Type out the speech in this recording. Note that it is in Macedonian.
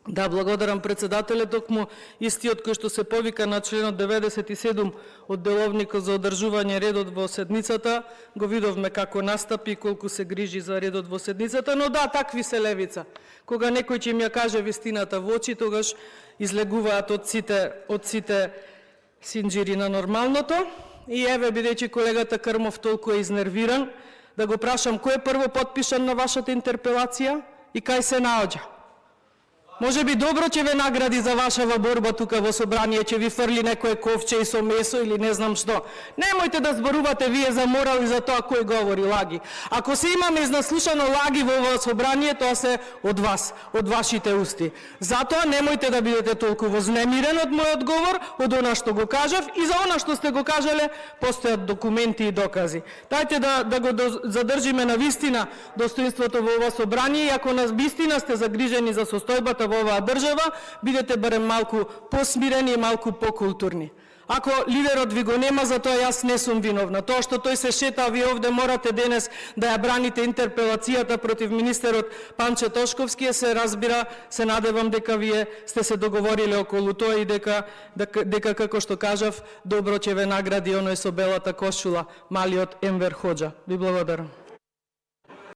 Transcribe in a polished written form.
Да, благодарам председателе, токму истиот кој што се повика на членот 97 од деловникот за одржување редот во седницата, го видовме како настапи и колку се грижи за редот во седницата, но да, такви се левица. Кога некој ќе им ја каже вистината во очи, тогаш излегуваат од сите синџири на нормалното. И еве, бидејќи колегата Крмов толку е изнервиран, да го прашам кој е прво потпишан на вашата интерпелација и кај се наоѓа? Може би добро ќе ве награди за вашава борба тука во собрание, ќе ви фрли некое ковче и со месо или не знам што. Немојте да зборувате вие за морал и за тоа кој говори лаги. Ако се имаме изнаслушано лаги во ова собрание, тоа се од вас, од вашите усти. Затоа немојте да бидете толку вознемирен од мојот говор, од она што го кажав, и за она што сте го кажале постојат документи и докази. Дајте да го задржиме на вистина достоинството во ова собрание, и ако на вистина сте загрижени за состојбата во оваа држава, бидете барем малку посмирени и малку покултурни. Ако лидерот ви го нема, за тоа јас не сум виновна. Тоа што тој се шета, вие овде морате денес да ја браните интерпелацијата против министерот Панче Тошковски, се разбира, се надевам дека вие сте се договориле околу тоа и дека како што кажав, добро ќе ве награди оној со белата кошула, малиот Енвер Хоџа. Ви благодарам.